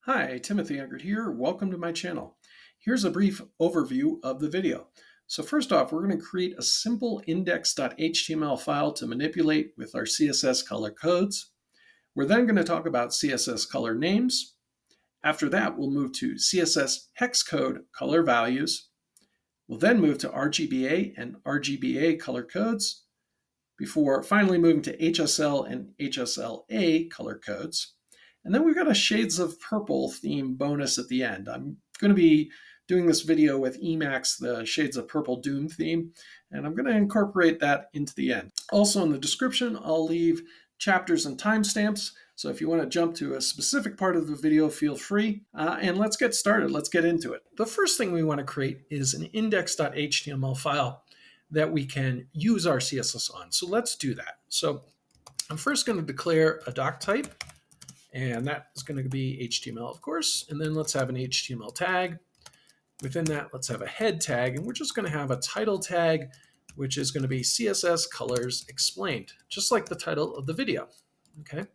Hi, Timothy Eggert here. Welcome to my channel. Here's a brief overview of the video. So first off, we're going to create a simple index.html file to manipulate with our CSS color codes. We're then going to talk about CSS color names. After that, we'll move to CSS Hex Code color values. We'll then move to RGBA and RGBA color codes before finally moving to HSL and HSLA color codes. And then we've got a Shades of Purple theme bonus at the end. I'm going to be doing this video with Emacs, the Shades of Purple Doom theme, and I'm going to incorporate that into the end. Also in the description, I'll leave chapters and timestamps, so if you want to jump to a specific part of the video, feel free. And let's get started. Let's get into it. The first thing we want to create is an index.html file that we can use our CSS on. So let's do that. So I'm first going to declare a doc type, and that is going to be HTML, of course. And then let's have an HTML tag. Within that, let's have a head tag, and we're just going to have a title tag, which is going to be CSS Colors Explained, just like the title of the video. Okay.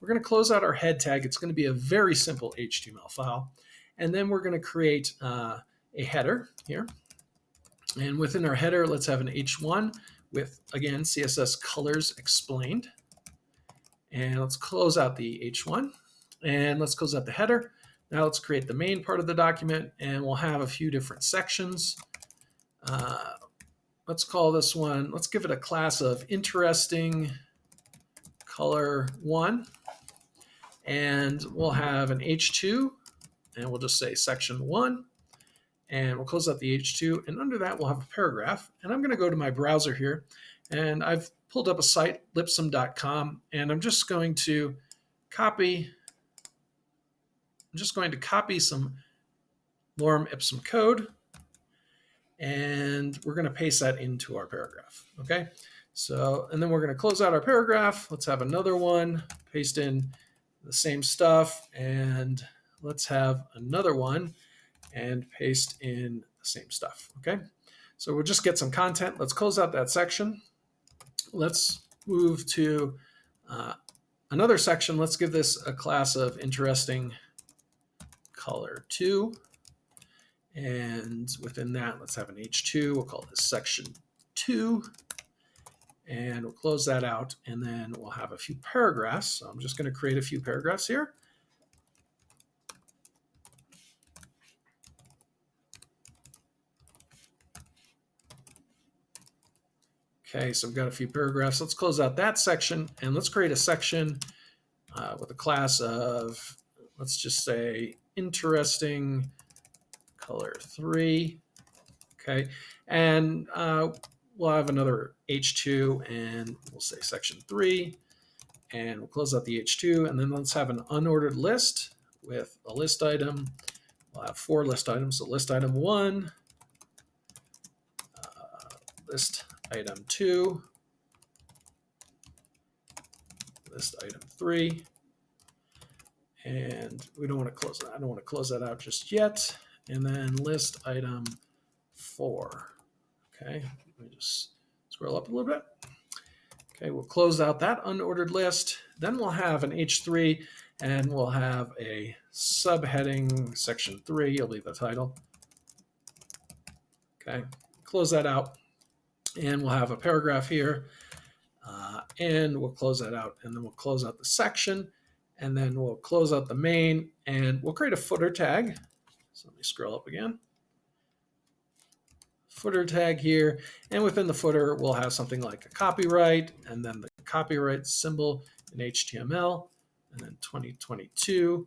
We're going to close out our head tag. It's going to be a very simple HTML file. And then we're going to create a header here. And within our header, let's have an H1 with, again, CSS Colors Explained. And let's close out the H1. And let's close out the header. Now let's create the main part of the document, and we'll have a few different sections. Let's call this one, let's give it a class of Interesting Color 1. And we'll have an H2, and we'll just say Section 1. And we'll close out the H2, and under that we'll have a paragraph. And I'm going to go to my browser here, and I've pulled up a site, lipsum.com, and I'm just going to copy some lorem ipsum code, and we're going to paste that into our paragraph. Okay, so and then we're going to close out our paragraph. Let's have another one, paste in the same stuff, and let's have another one and paste in the same stuff. Okay, so we'll just get some content. Let's close out that section. Let's move to another section. Let's give this a class of Interesting Color 2. And within that, let's have an H2. We'll call this Section 2. And we'll close that out. And then we'll have a few paragraphs. So I'm just going to create a few paragraphs here. Okay, so we've got a few paragraphs. Let's close out that section, and let's create a section with a class of, let's just say, Interesting Color 3. Okay, and we'll have another H2, and we'll say Section 3, and we'll close out the H2, and then let's have an unordered list with a list item. We'll have 4 list items. So list item 1, list item 2, list item 3, and we don't want to close that. I don't want to close that out just yet. And then list item 4. Okay, let me just scroll up a little bit. Okay, we'll close out that unordered list. Then we'll have an H3, and we'll have a subheading Section 3. You'll leave the title. Okay, close that out. And we'll have a paragraph here, and we'll close that out, and then we'll close out the section, and then we'll close out the main, and we'll create a footer tag. So let me scroll up again. Footer tag here, and within the footer, we'll have something like a copyright, and then the copyright symbol in HTML, and then 2022,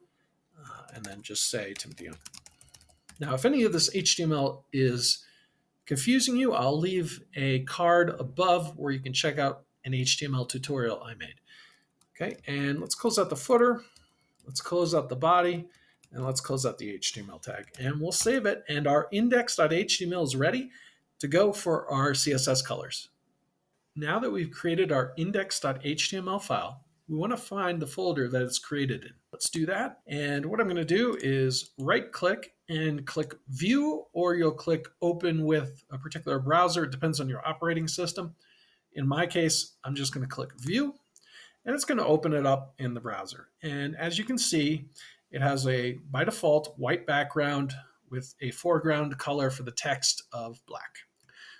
and then just say Timothy. Now, if any of this HTML is confusing you, I'll leave a card above where you can check out an HTML tutorial I made. Okay, and let's close out the footer, let's close out the body, and let's close out the HTML tag, and we'll save it, and our index.html is ready to go for our CSS colors. Now that we've created our index.html file, we want to find the folder that it's created in. Let's do that. And what I'm going to do is right-click and click View, or you'll click Open with a particular browser. It depends on your operating system. In my case, I'm just going to click View, and it's going to open it up in the browser. And as you can see, it has a, by default, white background with a foreground color for the text of black.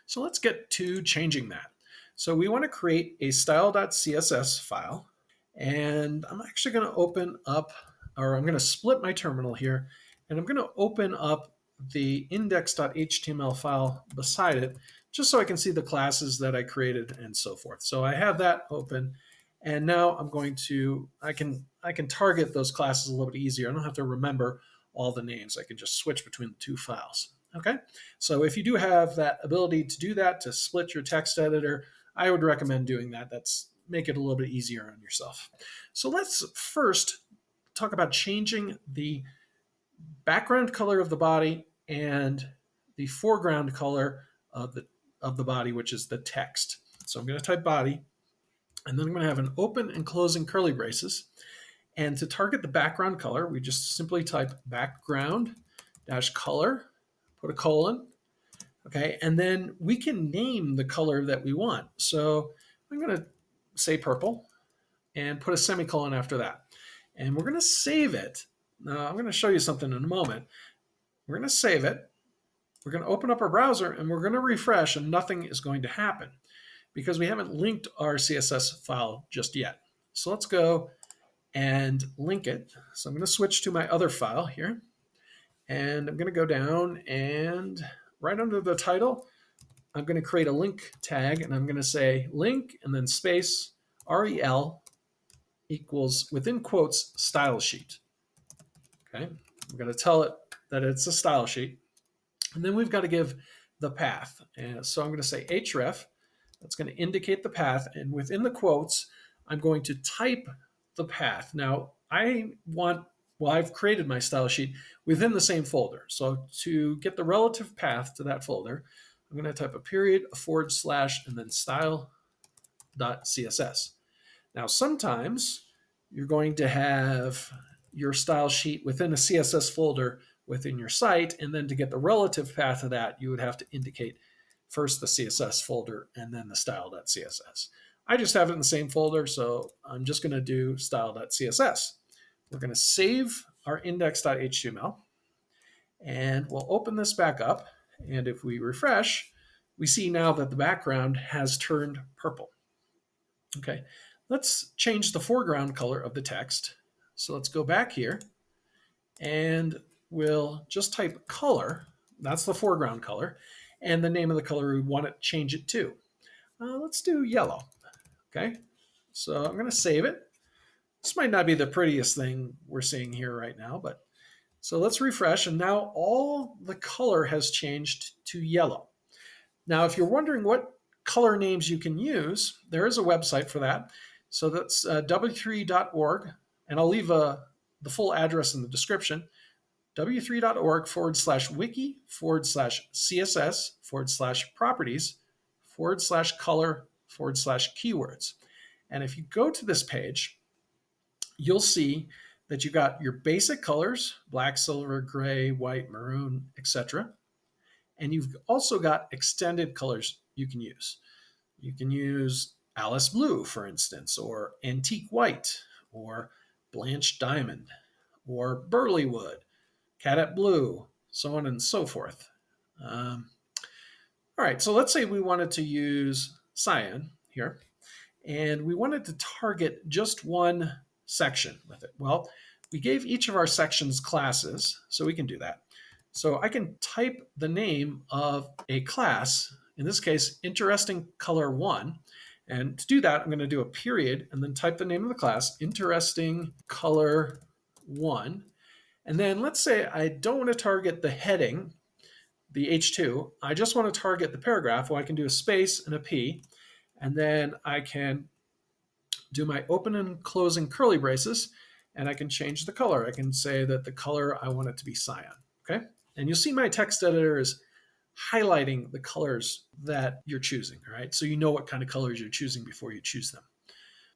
So let's get to changing that. So we want to create a style.css file, and I'm actually going to open up, or I'm going to split my terminal here, and I'm going to open up the index.html file beside it, just so I can see the classes that I created and so forth. So I have that open, and now I'm going to, I can target those classes a little bit easier. I don't have to remember all the names. I can just switch between the two files. Okay, so if you do have that ability to do that, to split your text editor, I would recommend doing that. That's make it a little bit easier on yourself. So let's first talk about changing the background color of the body and the foreground color of the body, which is the text. So I'm going to type body, and then I'm going to have an open and closing curly braces. And to target the background color, we just simply type background dash color, put a colon, okay, and then we can name the color that we want. So I'm going to say purple and put a semicolon after that. And we're going to save it. Now, I'm going to show you something in a moment. We're going to save it. We're going to open up our browser and we're going to refresh, and nothing is going to happen because we haven't linked our CSS file just yet. So let's go and link it. So I'm going to switch to my other file here, and I'm going to go down, and right under the title, I'm going to create a link tag, and I'm going to say link and then space rel equals, within quotes, style sheet. Okay, I'm going to tell it that it's a style sheet, and then we've got to give the path. And so I'm going to say href. That's going to indicate the path, and within the quotes, I'm going to type the path. Now, I've created my style sheet within the same folder. So to get the relative path to that folder, I'm going to type a period, a forward slash, and then style.css. Now, sometimes you're going to have your style sheet within a CSS folder within your site, and then to get the relative path of that, you would have to indicate first the CSS folder and then the style.css. I just have it in the same folder, so I'm just going to do style.css. We're going to save our index.html, and we'll open this back up. And if we refresh, we see now that the background has turned purple. Okay, let's change the foreground color of the text. So let's go back here, and we'll just type color. That's the foreground color, and the name of the color we want to change it to. Let's do yellow. Okay, so I'm going to save it. This might not be the prettiest thing we're seeing here right now, but so let's refresh, and now all the color has changed to yellow. Now, if you're wondering what color names you can use, there is a website for that. So that's w3.org, and I'll leave the full address in the description, w3.org/wiki/css/properties/color/keywords. And if you go to this page, you'll see that you got your basic colors, black, silver, gray, white, maroon, etc. And you've also got extended colors you can use. You can use Alice Blue, for instance, or Antique White, or Blanched Diamond, or Burley Wood, Cadet Blue, so on and so forth. All right, so let's say we wanted to use cyan here, and we wanted to target just one section with it. Well, we gave each of our sections classes, so we can do that. So I can type the name of a class, in this case, Interesting Color 1. And to do that, I'm going to do a period and then type the name of the class, Interesting Color 1. And then let's say I don't want to target the heading, the H2. I just want to target the paragraph. Well, I can do a space and a P. And then I can do my open and closing curly braces, and I can change the color. I can say that the color, I want it to be cyan, okay? And you'll see my text editor is highlighting the colors that you're choosing, all right? So you know what kind of colors you're choosing before you choose them.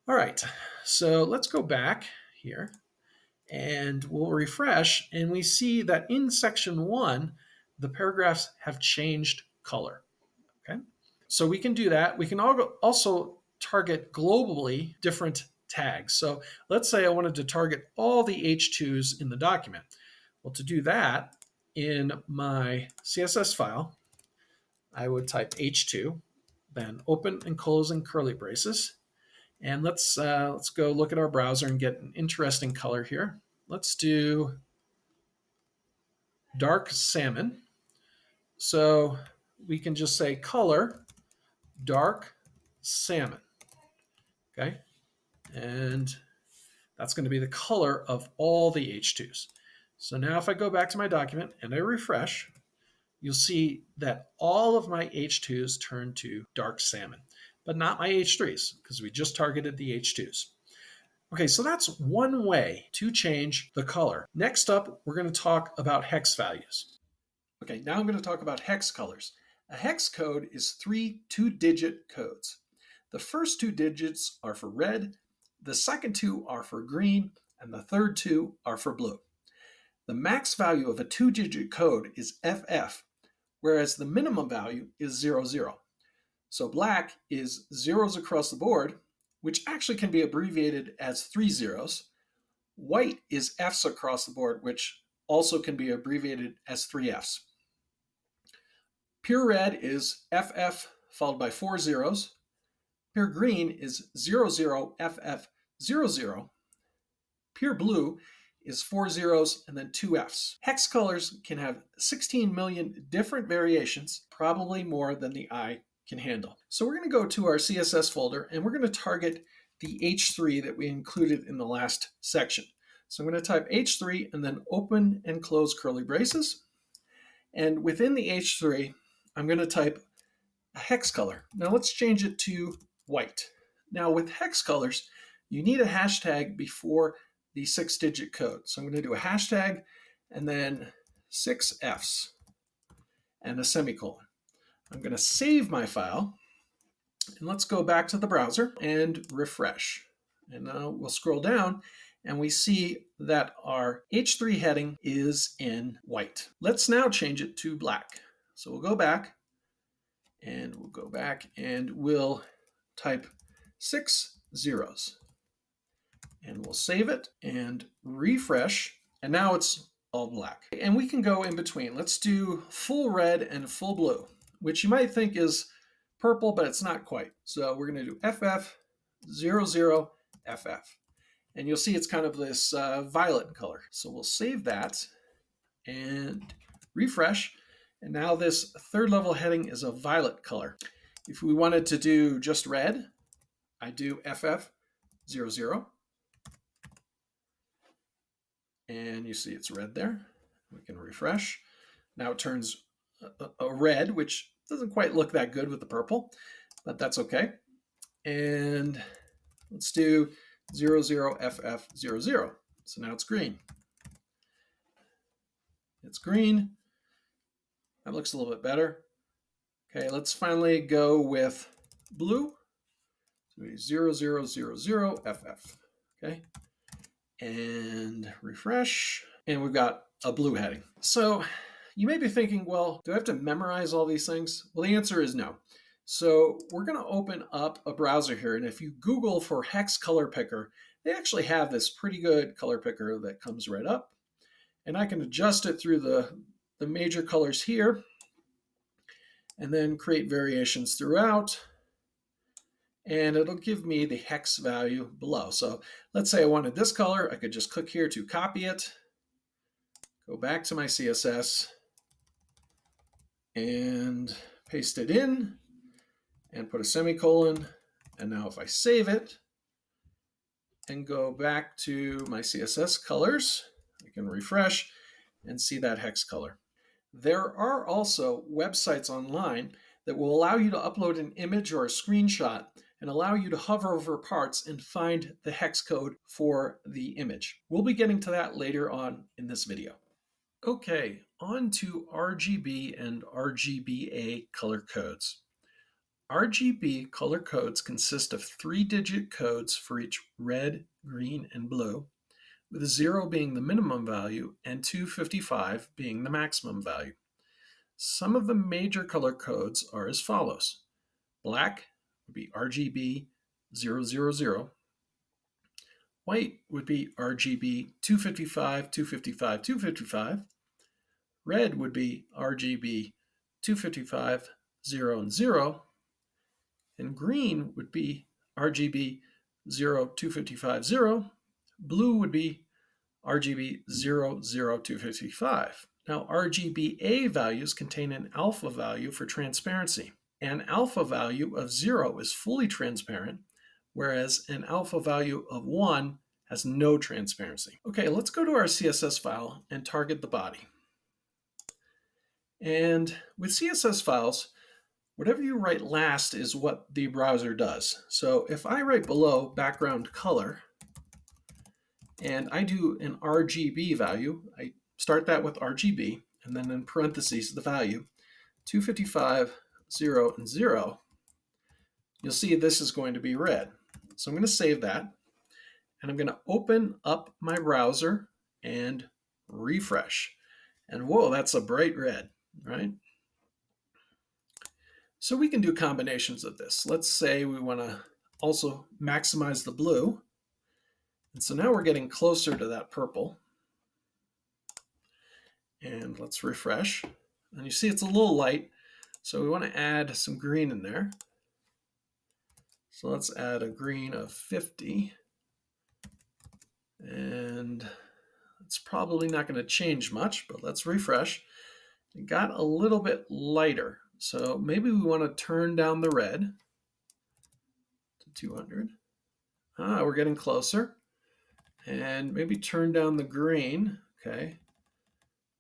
All right, so let's go back here, and we'll refresh, and we see that in section 1, the paragraphs have changed color, okay? So we can do that. We can also target globally different tags. So let's say I wanted to target all the H2s in the document. Well, to do that, in my CSS file, I would type H2, then open and closing curly braces. And let's go look at our browser and get an interesting color here. Let's do dark salmon. So we can just say color dark salmon. Okay, and that's going to be the color of all the H2s. So now if I go back to my document and I refresh, you'll see that all of my H2s turn to dark salmon, but not my H3s because we just targeted the H2s. Okay, so that's one way to change the color. Next up, we're going to talk about hex values. Okay, now I'm going to talk about hex colors. A hex code is 3 two-digit codes. The first 2 digits are for red, the second 2 are for green, and the third 2 are for blue. The max value of a 2-digit code is FF, whereas the minimum value is 00. So black is zeros across the board, which actually can be abbreviated as 3 zeros. White is Fs across the board, which also can be abbreviated as 3 Fs. Pure red is FF followed by 4 zeros. Pure green is 00FF00. Pure blue is 4 zeros and then 2 Fs. Hex colors can have 16 million different variations, probably more than the eye can handle. So we're going to go to our CSS folder and we're going to target the H3 that we included in the last section. So I'm going to type H3 and then open and close curly braces. And within the H3, I'm going to type a hex color. Now let's change it to white. Now with hex colors, you need a hashtag before the 6-digit code. So I'm going to do a hashtag and then 6 Fs and a semicolon. I'm going to save my file and let's go back to the browser and refresh. And now we'll scroll down and we see that our H3 heading is in white. Let's now change it to black. So we'll go back and we'll type 6 zeros. And we'll save it and refresh. And now it's all black. And we can go in between. Let's do full red and full blue, which you might think is purple, but it's not quite. So we're going to do FF00FF. And you'll see it's kind of this violet color. So we'll save that and refresh. And now this third level heading is a violet color. If we wanted to do just red, I do FF00. And you see it's red there. We can refresh. Now it turns a red, which doesn't quite look that good with the purple, but that's okay. And let's do 00FF00. So now it's green. It's green. That looks a little bit better. Okay, let's finally go with blue. So 0000FF. Okay. And refresh, and we've got a blue heading. So you may be thinking, well, do I have to memorize all these things? Well, the answer is no. So we're going to open up a browser here, and if you Google for Hex Color Picker, they actually have this pretty good color picker that comes right up, and I can adjust it through the major colors here, and then create variations throughout. And it'll give me the hex value below. So let's say I wanted this color. I could just click here to copy it, go back to my CSS, and paste it in, and put a semicolon. And now if I save it and go back to my CSS colors, I can refresh and see that hex color. There are also websites online that will allow you to upload an image or a screenshot and allow you to hover over parts and find the hex code for the image. We'll be getting to that later on in this video. Okay, on to RGB and RGBA color codes. RGB color codes consist of 3-digit codes for each red, green, and blue, with 0 being the minimum value and 255 being the maximum value. Some of the major color codes are as follows. Black would be RGB 000, White would be RGB 255, 255, 255. Red would be RGB 255, 0, and 0. And green would be RGB 0, 255, 0. Blue would be RGB 0, 0, 255. Now, RGBA values contain an alpha value for transparency. An alpha value of 0 is fully transparent, whereas an alpha value of 1 has no transparency. Okay, let's go to our CSS file and target the body. And with CSS files, whatever you write last is what the browser does. So if I write below background color, and I do an RGB value, I start that with RGB, and then in parentheses the value, 255, 0, and 0, you'll see this is going to be red. So I'm going to save that, and I'm going to open up my browser and refresh. And whoa, that's a bright red, right? So we can do combinations of this. Let's say we want to also maximize the blue. And so now we're getting closer to that purple. And let's refresh. And you see it's a little light, so we want to add some green in there. So let's add a green of 50. And it's probably not going to change much, but let's refresh. It got a little bit lighter. So maybe we want to turn down the red to 200. We're getting closer. And maybe turn down the green, okay.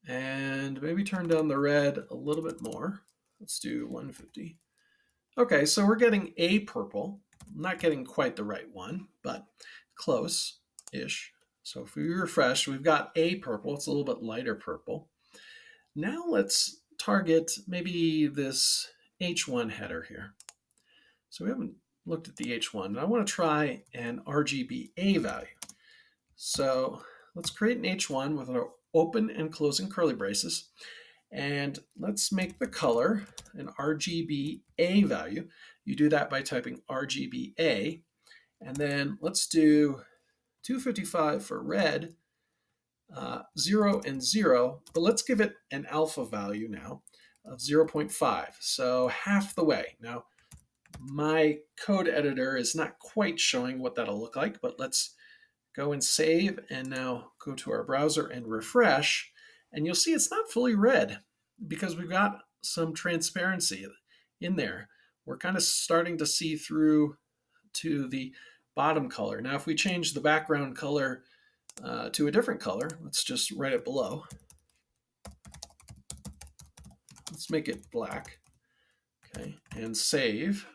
And maybe turn down the red a little bit more. Let's do 150. Okay, so we're getting a purple. I'm not getting quite the right one, but close-ish. So if we refresh, we've got a purple. It's a little bit lighter purple. Now let's target maybe this H1 header here. So we haven't looked at the H1. I want to try an RGBA value. So let's create an H1 with our open and closing curly braces. And let's make the color an RGBA value. You do that by typing RGBA. And then let's do 255 for red, 0 and 0. But let's give it an alpha value now of 0.5. So half the way. Now, my code editor is not quite showing what that'll look like, but let's go and save, and now go to our browser and refresh, and you'll see it's not fully red because we've got some transparency in there. We're kind of starting to see through to the bottom color. Now, if we change the background color to a different color, let's just write it below. Let's make it black, okay, and save.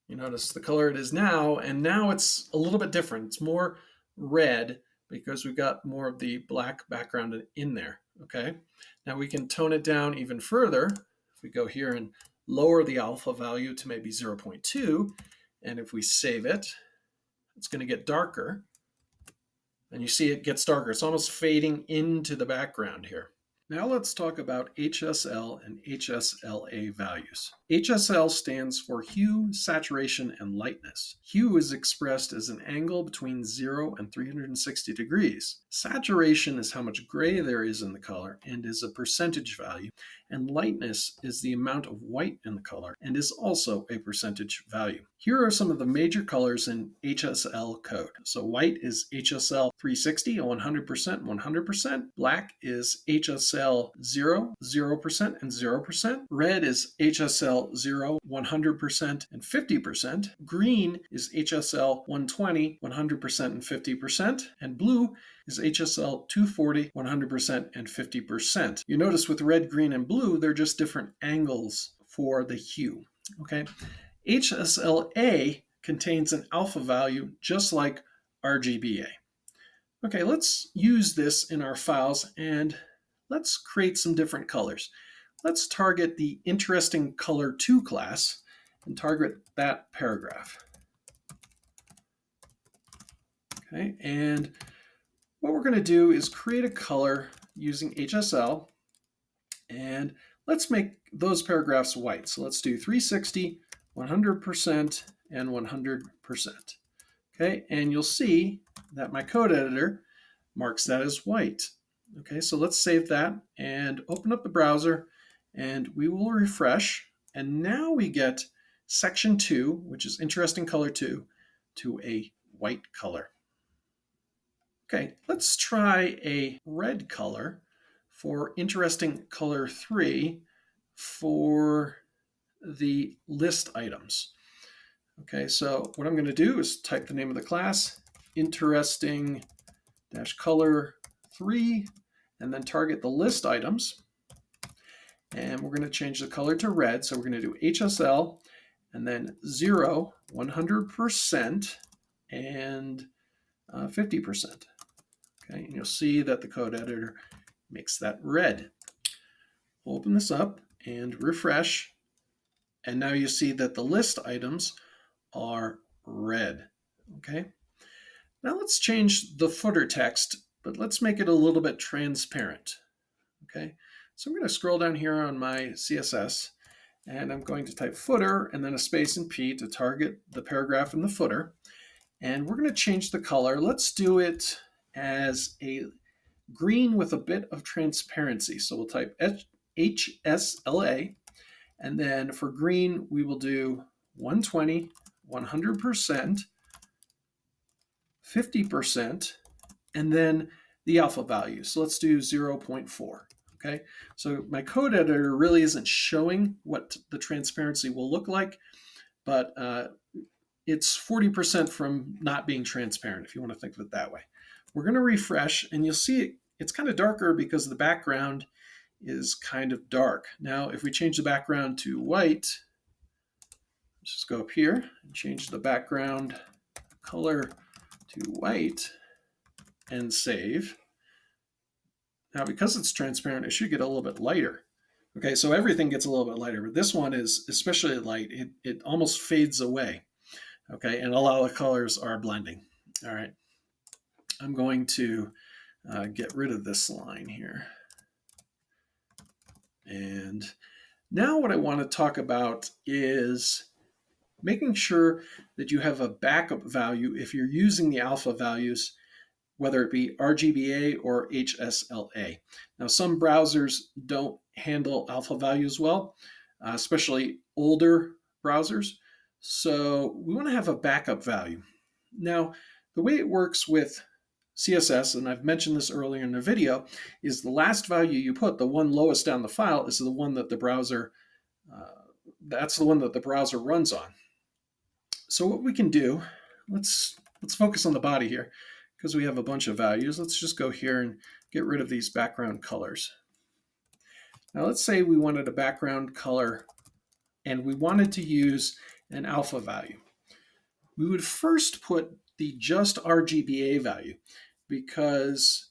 You notice the color it is now, and now it's a little bit different. It's more red because we've got more of the black background in there, okay? Now we can tone it down even further. If we go here and lower the alpha value to maybe 0.2, and if we save it, it's going to get darker. And you see it gets darker. It's almost fading into the background here. Now let's talk about HSL and HSLA values. HSL stands for hue, saturation, and lightness. Hue is expressed as an angle between 0 and 360 degrees. Saturation is how much gray there is in the color and is a percentage value. And lightness is the amount of white in the color and is also a percentage value. Here are some of the major colors in HSL code. So white is HSL 360, 100%, 100%. Black is HSL 0, 0%, and 0%. Red is HSL 0, 100%, and 50%. Green is HSL 120, 100%, and 50%. And blue is HSL 240, 100%, and 50%. You notice with red, green, and blue, they're just different angles for the hue, okay? HSLA contains an alpha value just like RGBA. Okay, let's use this in our files and let's create some different colors. Let's target the interesting color 2 class and target that paragraph. Okay, and what we're going to do is create a color using HSL, and let's make those paragraphs white. So let's do 360, 100%, and 100%. Okay, and you'll see that my code editor marks that as white. Okay, so let's save that and open up the browser, and we will refresh. And now we get section 2, which is interesting color 2, to a white color. Okay, let's try a red color for interesting color 3 for the list items. Okay, so what I'm going to do is type the name of the class, interesting color 3, and then target the list items. And we're going to change the color to red. So we're going to do HSL and then 0, 100%, and 50%. Okay, and you'll see that the code editor makes that red. We'll open this up and refresh. And now you see that the list items are red. Okay. Now let's change the footer text, but let's make it a little bit transparent. Okay. So I'm going to scroll down here on my CSS, and I'm going to type footer and then a space and P to target the paragraph in the footer. And we're going to change the color. Let's do it as a green with a bit of transparency. So we'll type HSLA, and then for green, we will do 120, 100%, 50%, and then the alpha value. So let's do 0.4. Okay, so my code editor really isn't showing what the transparency will look like, but it's 40% from not being transparent, if you want to think of it that way. We're going to refresh, and you'll see it's kind of darker because the background is kind of dark. Now, if we change the background to white, let's just go up here and change the background color to white and save. Now, because it's transparent, it should get a little bit lighter. Okay, so everything gets a little bit lighter, but this one is especially light. It almost fades away. Okay, and a lot of the colors are blending. All right, I'm going to get rid of this line here. And now what I want to talk about is making sure that you have a backup value if you're using the alpha values, whether it be RGBA or HSLA. Now, some browsers don't handle alpha values well, especially older browsers. So we want to have a backup value. Now, the way it works with CSS, and I've mentioned this earlier in the video, is the last value you put, the one lowest down the file, is the one that the browser, that's the one that the browser runs on. So what we can do, let's focus on the body here, because we have a bunch of values. Let's just go here and get rid of these background colors. Now let's say we wanted a background color and we wanted to use an alpha value. We would first put the just RGBA value, because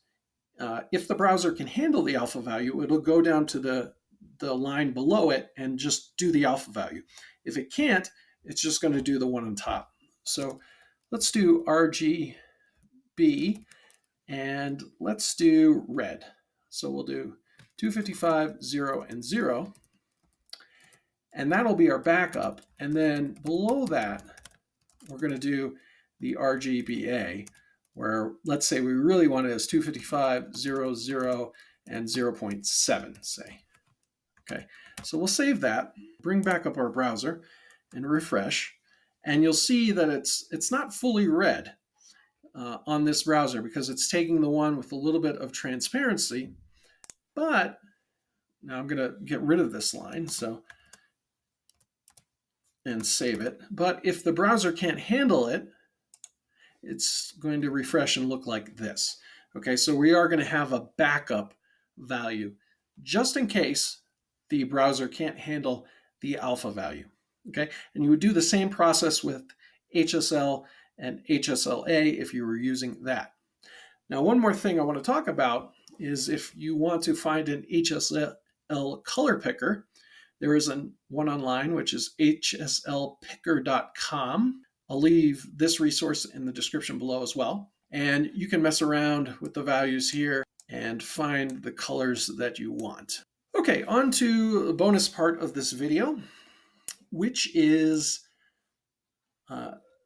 if the browser can handle the alpha value, it'll go down to the line below it and just do the alpha value. If it can't, it's just going to do the one on top. So let's do RGB, and let's do red. So we'll do 255, 0, and 0. And that'll be our backup. And then below that, we're going to do the RGBA, where let's say we really want it as 255, 0, 0, and 0.7, say. Okay, so we'll save that, bring back up our browser, and refresh. And you'll see that it's not fully red on this browser because it's taking the one with a little bit of transparency. But now I'm going to get rid of this line and save it. But if the browser can't handle it, it's going to refresh and look like this. Okay, so we are going to have a backup value just in case the browser can't handle the alpha value. Okay, and you would do the same process with HSL and HSLA if you were using that. Now, one more thing I want to talk about is if you want to find an HSL Color Picker, there is one online, which is hslpicker.com. I'll leave this resource in the description below as well. And you can mess around with the values here and find the colors that you want. Okay, on to the bonus part of this video, which is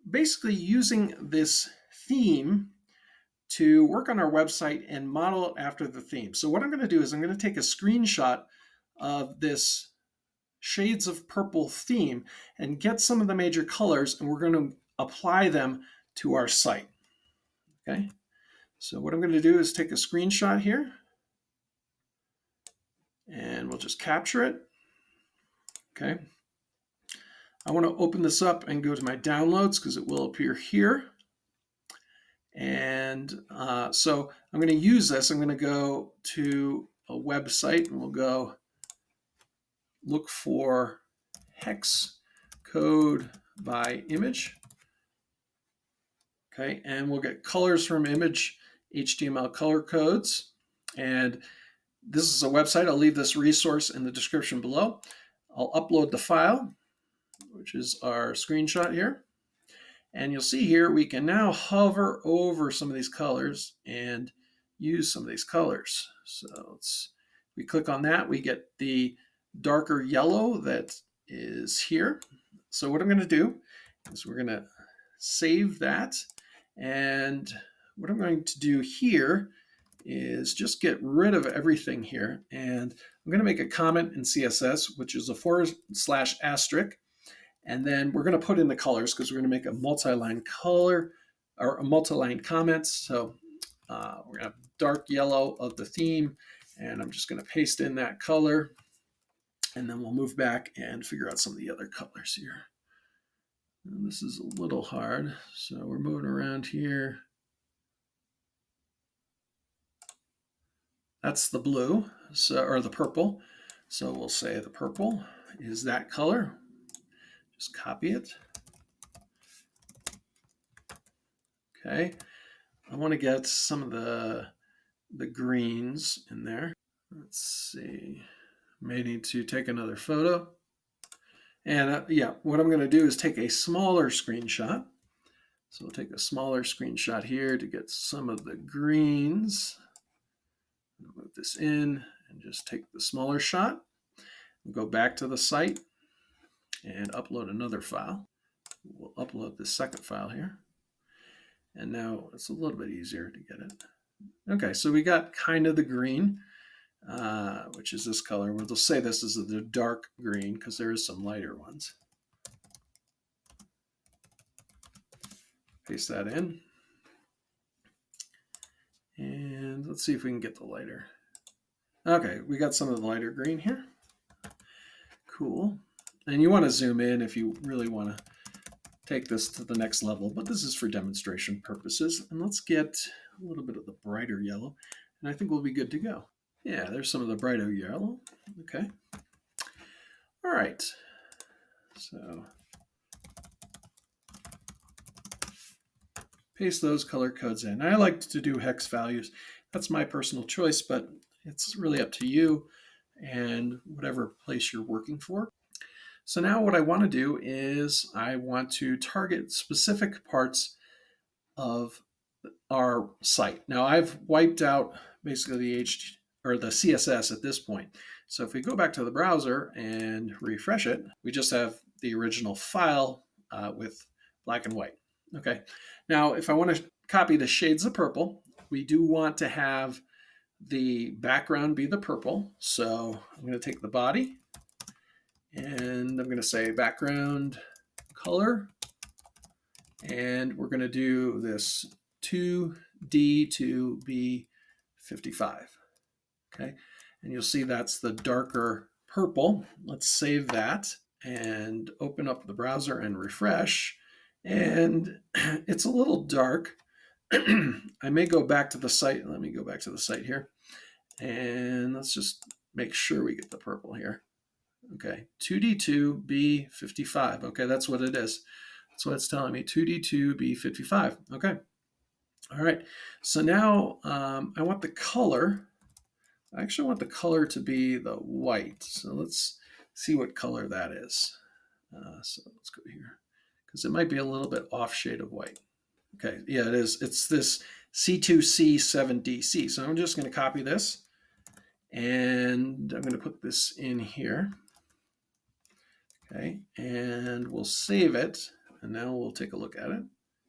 basically using this theme to work on our website and model it after the theme. So what I'm going to do is I'm going to take a screenshot of this shades of purple theme and get some of the major colors, and we're going to apply them to our site. Okay, so what I'm going to do is take a screenshot here, and we'll just capture it. Okay, I want to open this up and go to my downloads because it will appear here. And so I'm going to use this. I'm going to go to a website, and we'll go look for hex code by image. Okay, and we'll get colors from image, HTML color codes. And this is a website. I'll leave this resource in the description below. I'll upload the file, which is our screenshot here. And you'll see here we can now hover over some of these colors and use some of these colors. So we click on that, we get the darker yellow that is here. So what I'm going to do is we're going to save that. And what I'm going to do here is just get rid of everything here. And I'm going to make a comment in CSS, which is a /*. And then we're going to put in the colors because we're going to make a multi-line color or a multi-line comment. So we're going to have dark yellow of the theme, and I'm just going to paste in that color. And then we'll move back and figure out some of the other colors here. And this is a little hard, so we're moving around here. That's the blue, or the purple. So we'll say the purple is that color. Just copy it. Okay, I want to get some of the greens in there. Let's see, may need to take another photo. And yeah, what I'm going to do is take a smaller screenshot. So we'll take a smaller screenshot here to get some of the greens. Move this in and just take the smaller shot. We'll go back to the site and upload another file. We'll upload this second file here. And now it's a little bit easier to get it. Okay, so we got kind of the green, which is this color. We'll say this is the dark green because there is some lighter ones. Paste that in. And let's see if we can get the lighter. Okay, we got some of the lighter green here. Cool. And you want to zoom in if you really want to take this to the next level, but this is for demonstration purposes. And let's get a little bit of the brighter yellow, and I think we'll be good to go. Yeah, there's some of the brighter yellow. Okay. All right. So paste those color codes in. I like to do hex values. That's my personal choice, but it's really up to you and whatever place you're working for. So now what I want to do is I want to target specific parts of our site. Now I've wiped out basically the CSS at this point. So if we go back to the browser and refresh it, we just have the original file with black and white. Okay. Now if I want to copy the shades of purple, we do want to have the background be the purple. So I'm going to take the body and I'm going to say background color, and we're going to do this 2D to B55. Okay, and you'll see that's the darker purple. Let's save that and open up the browser and refresh. And it's a little dark. I may go back to the site. Let me go back to the site here. And let's just make sure we get the purple here. Okay, 2D2 B55. Okay, that's what it is. That's what it's telling me, 2D2 B55. Okay. All right. So now I want the color. I actually want the color to be the white. So let's see what color that is. So let's go here because it might be a little bit off shade of white. Okay, yeah, it is. It's this C2C7DC. So I'm just going to copy this and I'm going to put this in here. Okay, and we'll save it And now we'll take a look at it.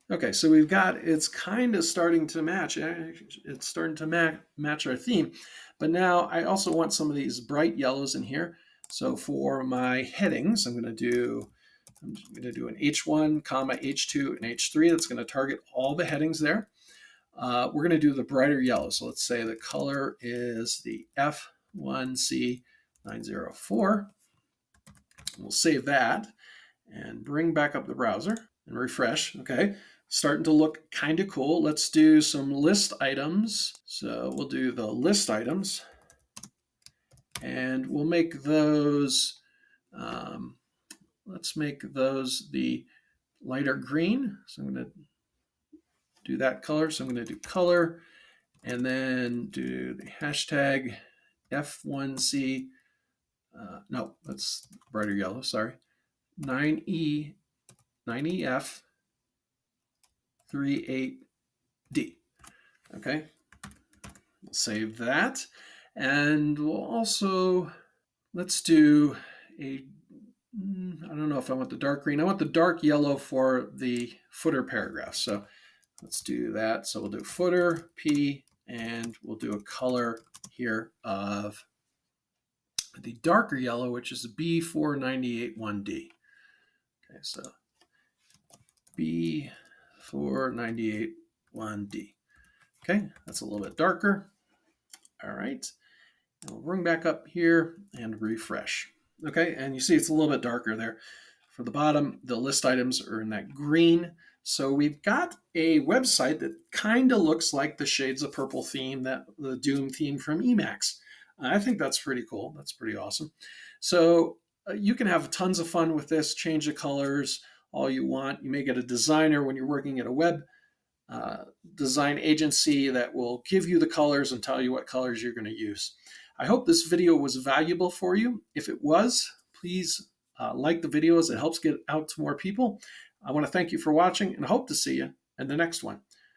Okay, so we've got, it's kind of starting to match. It's starting to match our theme. But now I also want some of these bright yellows in here. So for my headings, I'm going to do an H1, comma, H2, and H3. That's going to target all the headings there. We're going to do the brighter yellow. So let's say the color is the F1C904. We'll save that and bring back up the browser and refresh. Okay, starting to look kind of cool. Let's do some list items. So we'll do the list items, and we'll make those, let's make those the lighter green. So I'm going to do that color. So I'm going to do color and then do the hashtag F1C, no, that's brighter yellow, sorry, 9EF38D. Okay, we'll save that. And we'll also, let's do a, I don't know if I want the dark green. I want the dark yellow for the footer paragraph. So let's do that. So we'll do footer P, and we'll do a color here of the darker yellow, which is B4981D. Okay, so B4981D. Okay, that's a little bit darker. All right, and we'll bring back up here and refresh. Okay, and you see it's a little bit darker there. For the bottom, the list items are in that green. So we've got a website that kind of looks like the Shades of Purple theme, that the Doom theme from Emacs. I think that's pretty cool. That's pretty awesome. So you can have tons of fun with this, change the colors all you want. You may get a designer when you're working at a web design agency that will give you the colors and tell you what colors you're going to use. I hope this video was valuable for you. If it was, please like the video as it helps get out to more people. I want to thank you for watching and hope to see you in the next one.